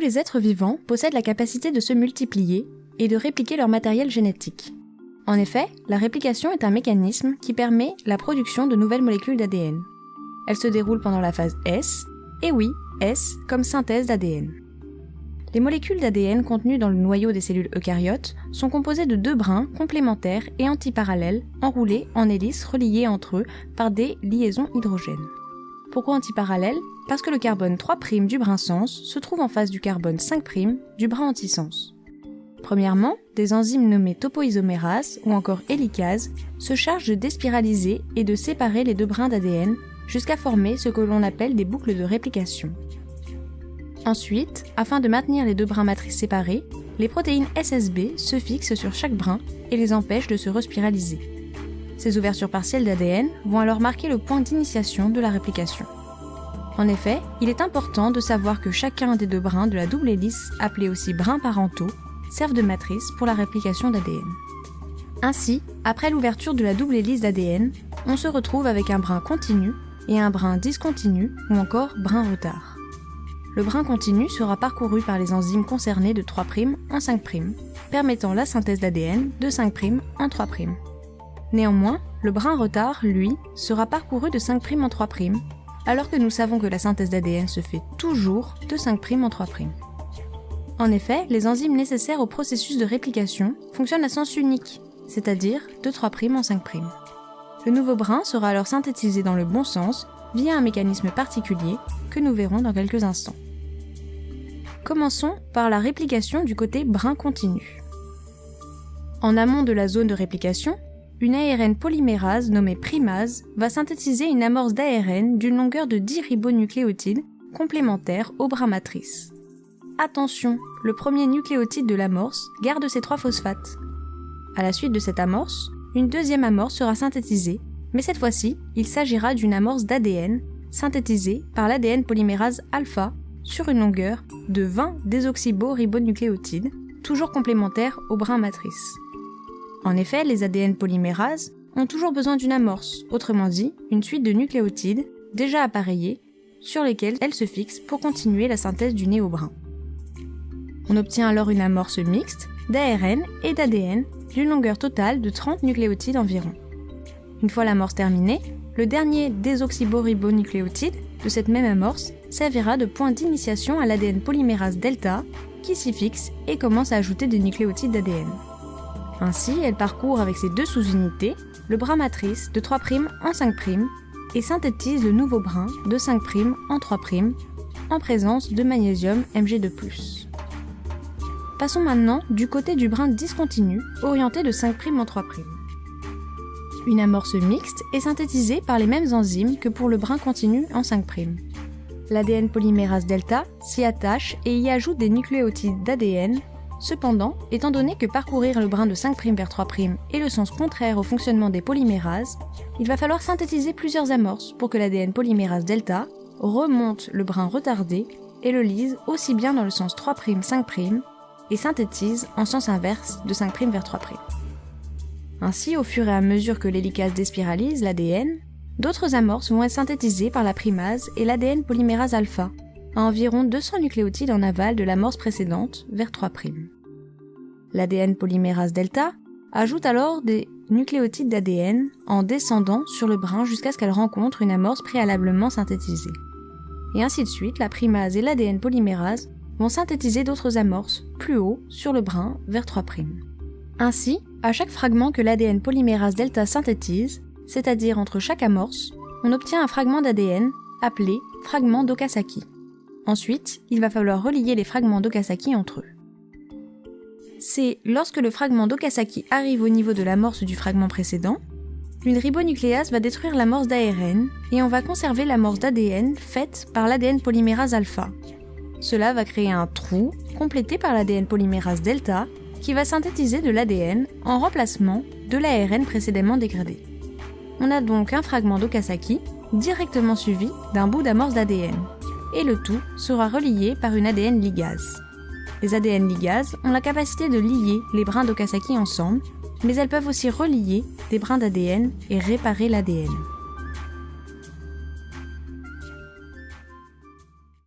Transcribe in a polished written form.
les êtres vivants possèdent la capacité de se multiplier et de répliquer leur matériel génétique. En effet, la réplication est un mécanisme qui permet la production de nouvelles molécules d'ADN. Elle se déroule pendant la phase S, et oui, S comme synthèse d'ADN. Les molécules d'ADN contenues dans le noyau des cellules eucaryotes sont composées de deux brins complémentaires et antiparallèles enroulés en hélices reliés entre eux par des liaisons hydrogènes. Pourquoi antiparallèles ? Parce que le carbone 3' du brin sens se trouve en face du carbone 5' du brin antisens. Premièrement, des enzymes nommées topoisomérase ou encore hélicases se chargent de déspiraliser et de séparer les deux brins d'ADN jusqu'à former ce que l'on appelle des boucles de réplication. Ensuite, afin de maintenir les deux brins matrices séparés, les protéines SSB se fixent sur chaque brin et les empêchent de se respiraliser. Ces ouvertures partielles d'ADN vont alors marquer le point d'initiation de la réplication. En effet, il est important de savoir que chacun des deux brins de la double hélice, appelés aussi brins parentaux, servent de matrice pour la réplication d'ADN. Ainsi, après l'ouverture de la double hélice d'ADN, on se retrouve avec un brin continu et un brin discontinu ou encore brin retard. Le brin continu sera parcouru par les enzymes concernées de 3' en 5', permettant la synthèse d'ADN de 5' en 3'. Néanmoins, le brin retard, lui, sera parcouru de 5' en 3', alors que nous savons que la synthèse d'ADN se fait toujours de 5' en 3'. En effet, les enzymes nécessaires au processus de réplication fonctionnent à sens unique, c'est-à-dire de 3' en 5'. Le nouveau brin sera alors synthétisé dans le bon sens via un mécanisme particulier que nous verrons dans quelques instants. Commençons par la réplication du côté brin continu. En amont de la zone de réplication, une ARN polymérase nommée primase va synthétiser une amorce d'ARN d'une longueur de 10 ribonucléotides complémentaires au brin matrice. Attention, le premier nucléotide de l'amorce garde ses 3 phosphates. À la suite de cette amorce, une deuxième amorce sera synthétisée, mais cette fois-ci, il s'agira d'une amorce d'ADN synthétisée par l'ADN polymérase alpha sur une longueur de 20 désoxyboribonucléotides, toujours complémentaires au brin matrice. En effet, les ADN polymérases ont toujours besoin d'une amorce, autrement dit, une suite de nucléotides déjà appareillés sur lesquels elles se fixent pour continuer la synthèse du néobrin. On obtient alors une amorce mixte d'ARN et d'ADN d'une longueur totale de 30 nucléotides environ. Une fois l'amorce terminée, le dernier désoxyboribonucléotide de cette même amorce servira de point d'initiation à l'ADN polymérase delta qui s'y fixe et commence à ajouter des nucléotides d'ADN. Ainsi, elle parcourt avec ses deux sous-unités le brin matrice de 3' en 5' et synthétise le nouveau brin de 5' en 3' en présence de magnésium Mg2+. Passons maintenant du côté du brin discontinu, orienté de 5' en 3'. Une amorce mixte est synthétisée par les mêmes enzymes que pour le brin continu en 5'. L'ADN polymérase delta s'y attache et y ajoute des nucléotides d'ADN. Cependant, étant donné que parcourir le brin de 5' vers 3' est le sens contraire au fonctionnement des polymérases, il va falloir synthétiser plusieurs amorces pour que l'ADN polymérase delta remonte le brin retardé et le lise aussi bien dans le sens 3', 5' et synthétise en sens inverse de 5' vers 3'. Ainsi, au fur et à mesure que l'hélicase déspiralise l'ADN, d'autres amorces vont être synthétisées par la primase et l'ADN polymérase alpha, à environ 200 nucléotides en aval de l'amorce précédente vers 3'. L'ADN polymérase delta ajoute alors des nucléotides d'ADN en descendant sur le brin jusqu'à ce qu'elle rencontre une amorce préalablement synthétisée. Et ainsi de suite, la primase et l'ADN polymérase vont synthétiser d'autres amorces plus haut sur le brin vers 3'. Ainsi, à chaque fragment que l'ADN polymérase delta synthétise, c'est-à-dire entre chaque amorce, on obtient un fragment d'ADN appelé fragment d'Okazaki. Ensuite, il va falloir relier les fragments d'Okazaki entre eux. C'est lorsque le fragment d'Okazaki arrive au niveau de l'amorce du fragment précédent, une ribonucléase va détruire l'amorce d'ARN et on va conserver l'amorce d'ADN faite par l'ADN polymérase alpha. Cela va créer un trou complété par l'ADN polymérase delta qui va synthétiser de l'ADN en remplacement de l'ARN précédemment dégradé. On a donc un fragment d'Okazaki directement suivi d'un bout d'amorce d'ADN, et le tout sera relié par une ADN ligase. Les ADN ligases ont la capacité de lier les brins d'Okazaki ensemble, mais elles peuvent aussi relier des brins d'ADN et réparer l'ADN.